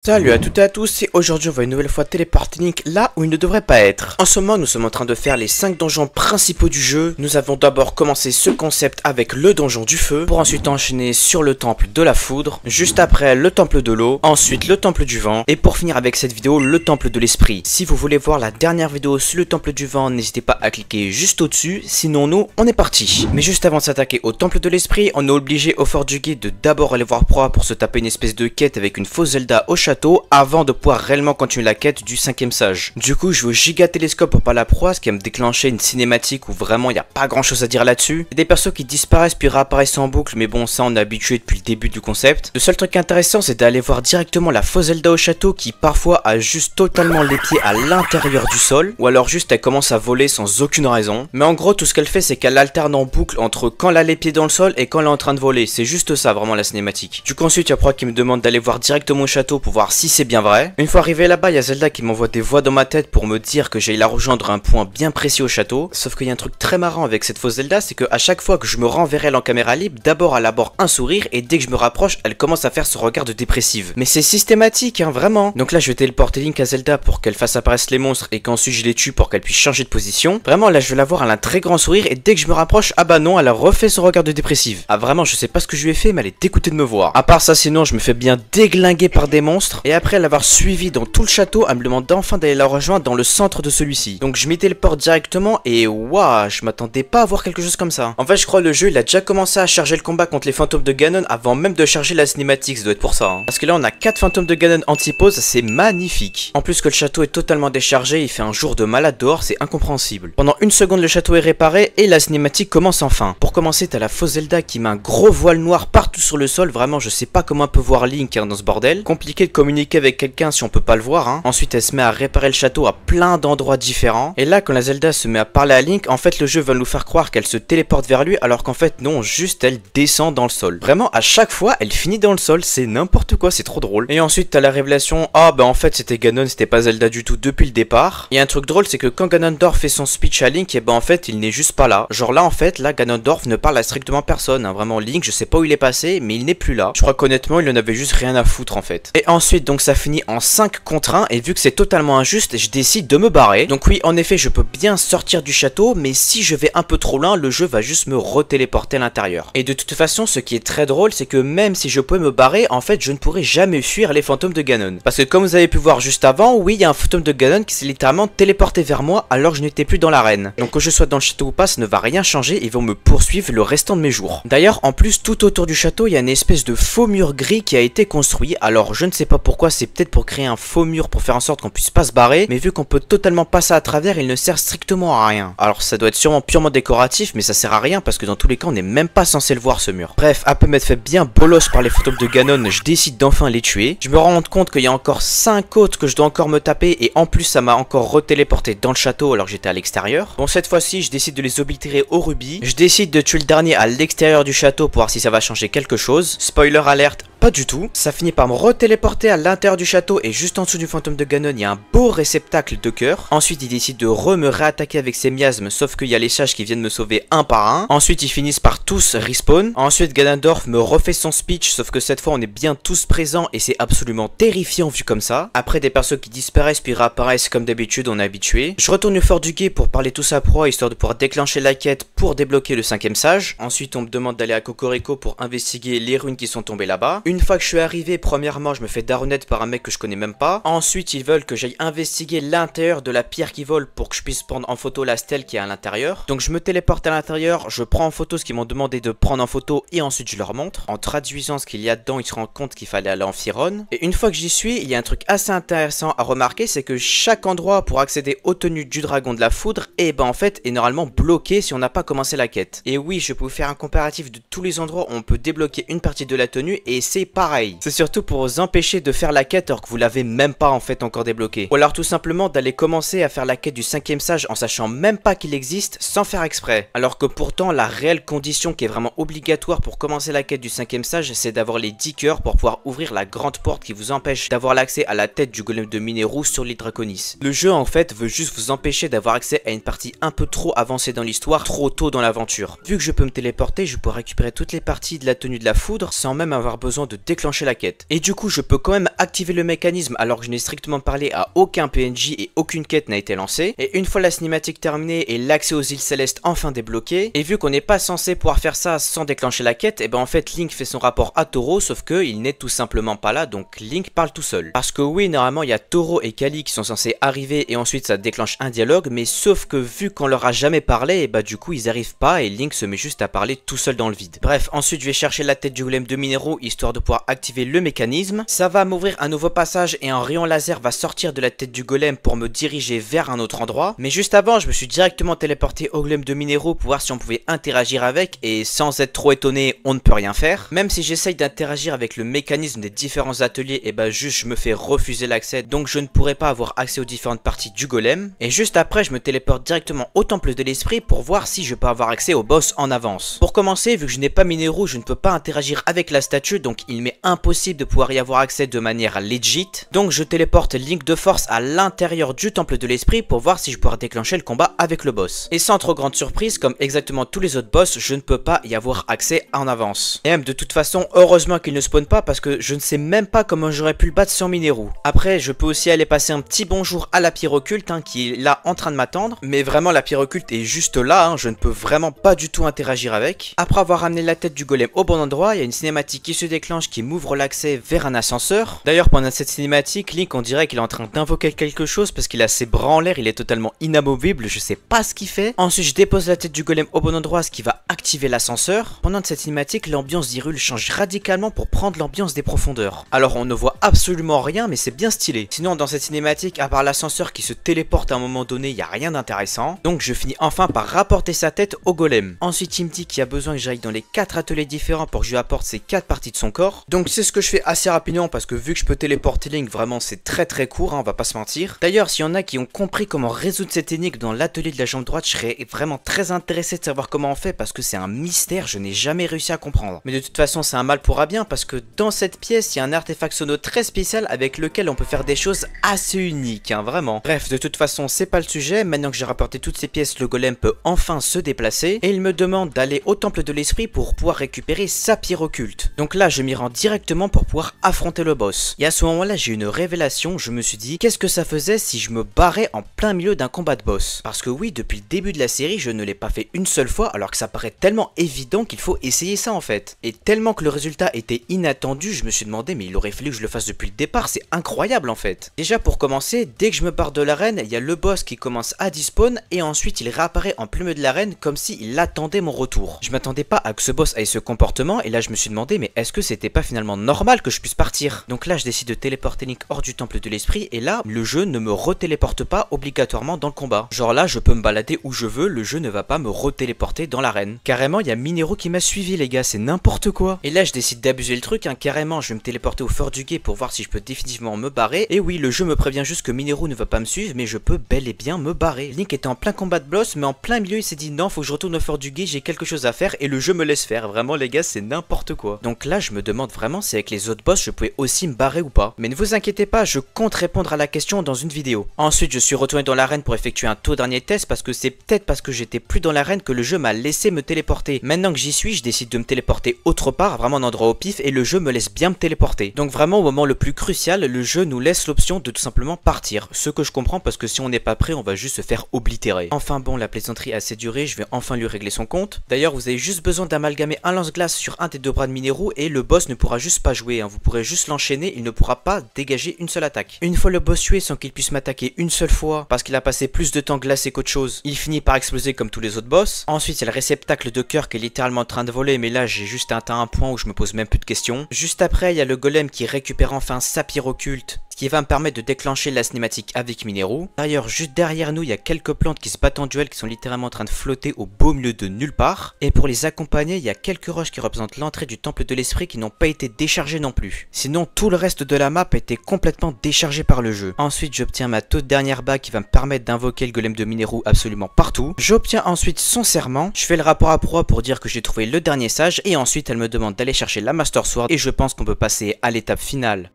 Salut à toutes et à tous, et aujourd'hui on va une nouvelle fois téléporter Link là où il ne devrait pas être. En ce moment nous sommes en train de faire les 5 donjons principaux du jeu. Nous avons d'abord commencé ce concept avec le donjon du feu, pour ensuite enchaîner sur le temple de la foudre, juste après le temple de l'eau, ensuite le temple du vent, et pour finir avec cette vidéo le temple de l'esprit. Si vous voulez voir la dernière vidéo sur le temple du vent, n'hésitez pas à cliquer juste au dessus, sinon nous on est parti. Mais juste avant de s'attaquer au temple de l'esprit, on est obligé au fort du guide de d'abord aller voir Proie pour se taper une espèce de quête avec une fausse Zelda au château avant de pouvoir réellement continuer la quête du 5ème sage. Du coup je vais au giga télescope pour parler à Proie, ce qui va me déclencher une cinématique où vraiment il n'y a pas grand chose à dire là-dessus. Il y a des persos qui disparaissent puis réapparaissent en boucle, mais bon ça on est habitué depuis le début du concept. Le seul truc intéressant c'est d'aller voir directement la fausse Zelda au château qui parfois a juste totalement les pieds à l'intérieur du sol, ou alors juste elle commence à voler sans aucune raison. Mais en gros tout ce qu'elle fait c'est qu'elle alterne en boucle entre quand elle a les pieds dans le sol et quand elle est en train de voler. C'est juste ça vraiment la cinématique. Du coup ensuite il y a Proie qui me demande d'aller voir directement au château pour voir si c'est bien vrai. Une fois arrivé là-bas, il y a Zelda qui m'envoie des voix dans ma tête pour me dire que j'aille la rejoindre à un point bien précis au château. Sauf qu'il y a un truc très marrant avec cette fausse Zelda, c'est que à chaque fois que je me rends vers elle en caméra libre, d'abord elle aborde un sourire et dès que je me rapproche, elle commence à faire ce regard de dépressive. Mais c'est systématique, hein, vraiment. Donc là, je vais téléporter Link à Zelda pour qu'elle fasse apparaître les monstres et qu'ensuite je les tue pour qu'elle puisse changer de position. Vraiment, là, je vais la voir, elle a un très grand sourire et dès que je me rapproche, ah bah non, elle a refait son regard de dépressive. Ah vraiment, je sais pas ce que je lui ai fait, mais elle est dégoûtée de me voir. À part ça, sinon, je me fais bien déglinguer par des monstres et après l'avoir suivi dans tout le château, elle me demande enfin d'aller la rejoindre dans le centre de celui-ci. Donc je m'y téléporte directement et waouh, je m'attendais pas à voir quelque chose comme ça. En fait je crois le jeu il a déjà commencé à charger le combat contre les fantômes de Ganon avant même de charger la cinématique, ça doit être pour ça hein. Parce que là on a 4 fantômes de Ganon anti-pause, c'est magnifique. En plus que le château est totalement déchargé, il fait un jour de malade dehors, c'est incompréhensible. Pendant une seconde le château est réparé et la cinématique commence enfin. Pour commencer t'as la fausse Zelda qui met un gros voile noir partout sur le sol, vraiment je sais pas comment elle peut voir Link hein, dans ce bordel. Compliqué de communiquer avec quelqu'un si on peut pas le voir hein. Ensuite elle se met à réparer le château à plein d'endroits différents. Et là quand la Zelda se met à parler à Link, en fait le jeu va nous faire croire qu'elle se téléporte vers lui alors qu'en fait non, juste elle descend dans le sol. Vraiment à chaque fois elle finit dans le sol, c'est n'importe quoi, c'est trop drôle. Et ensuite t'as la révélation, ah bah en fait c'était Ganon, c'était pas Zelda du tout depuis le départ. Et un truc drôle c'est que quand Ganondorf fait son speech à Link, et bah en fait il n'est juste pas là. Genre là en fait, là Ganondorf ne parle à strictement personne hein. Vraiment Link je sais pas où il est passé mais il n'est plus là. Je crois qu'honnêtement il en avait juste rien à foutre en fait. Et ensuite donc ça finit en 5 contre 1 et vu que c'est totalement injuste, je décide de me barrer. Donc oui, en effet, je peux bien sortir du château, mais si je vais un peu trop loin, le jeu va juste me retéléporter à l'intérieur. Et de toute façon, ce qui est très drôle, c'est que même si je pouvais me barrer, en fait, je ne pourrais jamais fuir les fantômes de Ganon. Parce que comme vous avez pu voir juste avant, oui, il y a un fantôme de Ganon qui s'est littéralement téléporté vers moi alors que je n'étais plus dans l'arène. Donc que je sois dans le château ou pas, ça ne va rien changer, ils vont me poursuivre le restant de mes jours. D'ailleurs, en plus, tout autour du château, il y a une espèce de faux mur gris qui a été construit. Alors, je ne sais pas pourquoi, c'est peut-être pour créer un faux mur pour faire en sorte qu'on puisse pas se barrer, mais vu qu'on peut totalement passer à travers, il ne sert strictement à rien. Alors ça doit être sûrement purement décoratif, mais ça sert à rien parce que dans tous les cas on n'est même pas censé le voir ce mur. Bref, après m'être fait bien bolos par les fantômes de Ganon, je décide d'enfin les tuer. Je me rends compte qu'il y a encore 5 autres que je dois encore me taper et en plus ça m'a encore retéléporté dans le château alors que j'étais à l'extérieur. Bon cette fois-ci je décide de les oblitérer au rubis. Je décide de tuer le dernier à l'extérieur du château pour voir si ça va changer quelque chose. Spoiler alerte, pas du tout. Ça finit par me retéléporter à l'intérieur du château et juste en dessous du fantôme de Ganon, il y a un beau réceptacle de cœur. Ensuite, il décide de me réattaquer avec ses miasmes, sauf qu'il y a les sages qui viennent me sauver un par un. Ensuite, ils finissent par tous respawn. Ensuite, Ganondorf me refait son speech, sauf que cette fois, on est bien tous présents et c'est absolument terrifiant vu comme ça. Après, des persos qui disparaissent puis réapparaissent comme d'habitude, on est habitué. Je retourne au fort du guet pour parler tous à Proie, histoire de pouvoir déclencher la quête pour débloquer le 5ème sage. Ensuite, on me demande d'aller à Cocorico pour investiguer les runes qui sont tombées là-bas. Une fois que je suis arrivé, premièrement, je me fais daronette par un mec que je connais même pas. Ensuite, ils veulent que j'aille investiguer l'intérieur de la pierre qui vole pour que je puisse prendre en photo la stèle qui est à l'intérieur. Donc je me téléporte à l'intérieur, je prends en photo ce qu'ils m'ont demandé de prendre en photo et ensuite je leur montre. En traduisant ce qu'il y a dedans, ils se rendent compte qu'il fallait aller en Firon. Et une fois que j'y suis, il y a un truc assez intéressant à remarquer, c'est que chaque endroit pour accéder aux tenues du dragon de la foudre, et ben en fait est normalement bloqué si on n'a pas commencé la quête. Et oui, je peux vous faire un comparatif de tous les endroits où on peut débloquer une partie de la tenue et c'est pareil. C'est surtout pour vous empêcher de faire la quête alors que vous l'avez même pas en fait encore débloqué. Ou alors tout simplement d'aller commencer à faire la quête du 5ème sage en sachant même pas qu'il existe sans faire exprès. Alors que pourtant la réelle condition qui est vraiment obligatoire pour commencer la quête du 5ème sage, c'est d'avoir les 10 cœurs pour pouvoir ouvrir la grande porte qui vous empêche d'avoir l'accès à la tête du golem de Mineru sur l'île Draconis. Le jeu en fait veut juste vous empêcher d'avoir accès à une partie un peu trop avancée dans l'histoire, trop tôt dans l'aventure. Vu que je peux me téléporter, je peux récupérer toutes les parties de la tenue de la foudre sans même avoir besoin de déclencher la quête. Et du coup je peux quand même activer le mécanisme alors que je n'ai strictement parlé à aucun PNJ et aucune quête n'a été lancée. Et une fois la cinématique terminée et l'accès aux îles célestes enfin débloqué, et vu qu'on n'est pas censé pouvoir faire ça sans déclencher la quête, et ben en fait Link fait son rapport à Toro, sauf que il n'est tout simplement pas là, donc Link parle tout seul. Parce que oui, normalement il y a Toro et Kali qui sont censés arriver et ensuite ça déclenche un dialogue, mais sauf que vu qu'on leur a jamais parlé, et bah du coup ils arrivent pas et Link se met juste à parler tout seul dans le vide. Bref, ensuite je vais chercher la tête du golem de minéraux histoire de pouvoir activer le mécanisme. Ça va m'ouvrir un nouveau passage et un rayon laser va sortir de la tête du golem pour me diriger vers un autre endroit. Mais juste avant, je me suis directement téléporté au golem de minéraux pour voir si on pouvait interagir avec, et sans être trop étonné, on ne peut rien faire. Même si j'essaye d'interagir avec le mécanisme des différents ateliers, et bah juste je me fais refuser l'accès, donc je ne pourrai pas avoir accès aux différentes parties du golem. Et juste après, je me téléporte directement au temple de l'esprit pour voir si je peux avoir accès au boss en avance. Pour commencer, vu que je n'ai pas minéraux, je ne peux pas interagir avec la statue, donc il m'est impossible de pouvoir y avoir accès de manière legit. Donc je téléporte Link de force à l'intérieur du temple de l'esprit pour voir si je pourrais déclencher le combat avec le boss. Et sans trop grande surprise, comme exactement tous les autres boss, je ne peux pas y avoir accès en avance. Et même de toute façon, heureusement qu'il ne spawn pas parce que je ne sais même pas comment j'aurais pu le battre sans minéraux. Après, je peux aussi aller passer un petit bonjour à la pierre occulte qui est là en train de m'attendre. Mais vraiment la pierre occulte est juste là, je ne peux vraiment pas du tout interagir avec. Après avoir ramené la tête du golem au bon endroit, il y a une cinématique qui se déclenche qui m'ouvre l'accès vers un ascenseur. D'ailleurs pendant cette cinématique, Link on dirait qu'il est en train d'invoquer quelque chose parce qu'il a ses bras en l'air, il est totalement inamovible, je sais pas ce qu'il fait. Ensuite je dépose la tête du golem au bon endroit, ce qui va activer l'ascenseur. Pendant cette cinématique, l'ambiance d'Hyrule change radicalement pour prendre l'ambiance des profondeurs. Alors on ne voit absolument rien mais c'est bien stylé. Sinon dans cette cinématique, à part l'ascenseur qui se téléporte à un moment donné, il n'y a rien d'intéressant. Donc je finis enfin par rapporter sa tête au golem. Ensuite il me dit qu'il y a besoin que j'aille dans les 4 ateliers différents pour que je lui apporte ces 4 parties de son corps. Donc c'est ce que je fais assez rapidement parce que vu que je peux téléporter Link, vraiment c'est très court, on va pas se mentir. D'ailleurs s'il y en a qui ont compris comment résoudre cette énigme dans l'atelier de la jambe droite, je serais vraiment très intéressé de savoir comment on fait parce que c'est un mystère, je n'ai jamais réussi à comprendre. Mais de toute façon c'est un mal pour un bien parce que dans cette pièce il y a un artefact sono très spécial avec lequel on peut faire des choses assez uniques, vraiment. Bref, de toute façon c'est pas le sujet, maintenant que j'ai rapporté toutes ces pièces, le golem peut enfin se déplacer et il me demande d'aller au temple de l'esprit pour pouvoir récupérer sa pierre occulte. Donc là je m'y rends directement pour pouvoir affronter le boss. Et à ce moment là j'ai une révélation, je me suis dit qu'est-ce que ça faisait si je me barrais en plein milieu d'un combat de boss. Parce que oui, depuis le début de la série je ne l'ai pas fait une seule fois alors que ça paraît tellement évident qu'il faut essayer ça en fait. Et tellement que le résultat était inattendu, je me suis demandé mais il aurait fallu que je le fasse depuis le départ, c'est incroyable en fait. Déjà pour commencer, dès que je me barre de l'arène, il y a le boss qui commence à despawn et ensuite il réapparaît en plein milieu de l'arène comme s'il attendait mon retour. Je m'attendais pas à que ce boss ait ce comportement et là je me suis demandé mais est-ce que c'était pas finalement normal que je puisse partir? Donc là je décide de téléporter Link hors du temple de l'esprit et là le jeu ne me retéléporte pas obligatoirement dans le combat. Genre là je peux me balader où je veux, le jeu ne va pas me retéléporter dans l'arène. Carrément il y a Minero qui m'a suivi les gars, c'est n'importe quoi. Et là je décide d'abuser le truc, carrément je vais me téléporter au fort du guet pour voir si je peux définitivement me barrer. Et oui, le jeu me prévient juste que Minero ne va pas me suivre mais je peux bel et bien me barrer. Link était en plein combat de boss mais en plein milieu il s'est dit non, faut que je retourne au fort du guet, j'ai quelque chose à faire et le jeu me laisse faire. Vraiment les gars, c'est n'importe quoi. Donc là je me demande vraiment si avec les autres boss je pouvais aussi me barrer ou pas. Mais ne vous inquiétez pas, je compte répondre à la question dans une vidéo. Ensuite je suis retourné dans l'arène pour effectuer un tout dernier test parce que c'est peut-être parce que j'étais plus dans l'arène que le jeu m'a laissé me téléporter. Maintenant que j'y suis, je décide de me téléporter autre part, vraiment un endroit au pif et le jeu me laisse bien me téléporter. Donc vraiment au moment le plus crucial, le jeu nous laisse l'option de tout simplement partir. Ce que je comprends parce que si on n'est pas prêt, on va juste se faire oblitérer. Enfin bon, la plaisanterie a assez duré, je vais enfin lui régler son compte. D'ailleurs vous avez juste besoin d'amalgamer un lance-glace sur un des deux bras de Minero et le boss ne pourra juste pas jouer, vous pourrez juste l'enchaîner, il ne pourra pas dégager une seule attaque. Une fois le boss tué sans qu'il puisse m'attaquer une seule fois parce qu'il a passé plus de temps glacé qu'autre chose, il finit par exploser comme tous les autres boss. Ensuite il y a le réceptacle de cœur qui est littéralement en train de voler mais là j'ai juste atteint un point où je me pose même plus de questions. Juste après il y a le golem qui récupère enfin sa pierre occulte, ce qui va me permettre de déclencher la cinématique avec Minero. D'ailleurs juste derrière nous il y a quelques plantes qui se battent en duel qui sont littéralement en train de flotter au beau milieu de nulle part. Et pour les accompagner il y a quelques roches qui représentent l'entrée du temple de l'esprit qui n'ont pas été déchargées non plus. Sinon tout le reste de la map a été complètement déchargé par le jeu. Ensuite j'obtiens ma toute dernière bague qui va me permettre d'invoquer le golem de Minero absolument partout. J'obtiens ensuite son serment, je fais le rapport à proie pour dire que j'ai trouvé le dernier sage et ensuite elle me demande d'aller chercher la Master Sword et je pense qu'on peut passer à l'étape finale.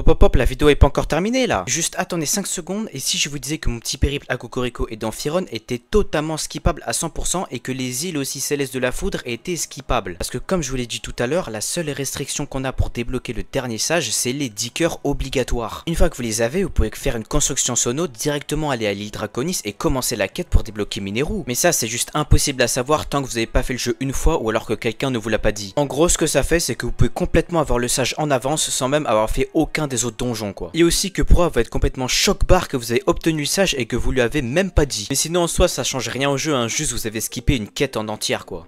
Hop, la vidéo est pas encore terminée là. Juste attendez 5 secondes et si je vous disais que mon petit périple à Cocorico et d'Amphiron était totalement skippable à 100% et que les îles aussi célestes de la foudre étaient skippables. Parce que comme je vous l'ai dit tout à l'heure, la seule restriction qu'on a pour débloquer le dernier sage, c'est les 10 cœurs obligatoires. Une fois que vous les avez, vous pouvez faire une construction sono, directement aller à l'île Draconis et commencer la quête pour débloquer Mineru. Mais ça c'est juste impossible à savoir tant que vous n'avez pas fait le jeu une fois ou alors que quelqu'un ne vous l'a pas dit. En gros ce que ça fait c'est que vous pouvez complètement avoir le sage en avance sans même avoir fait aucun des autres donjons quoi. Et aussi que Proa va être complètement choc-barre que vous avez obtenu le sage et que vous lui avez même pas dit. Mais sinon en soi ça change rien au jeu, hein, juste vous avez skippé une quête en entière quoi.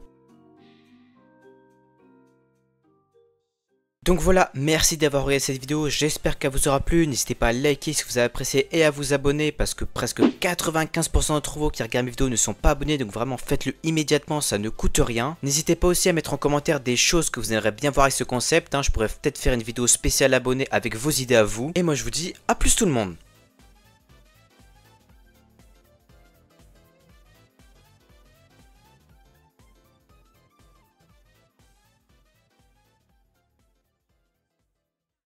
Donc voilà, merci d'avoir regardé cette vidéo, j'espère qu'elle vous aura plu, n'hésitez pas à liker si vous avez apprécié et à vous abonner parce que presque 95% d'entre vous qui regardent mes vidéos ne sont pas abonnés, donc vraiment faites-le immédiatement, ça ne coûte rien. N'hésitez pas aussi à mettre en commentaire des choses que vous aimeriez bien voir avec ce concept, hein. Je pourrais peut-être faire une vidéo spéciale abonnée avec vos idées à vous, et moi je vous dis à plus tout le monde.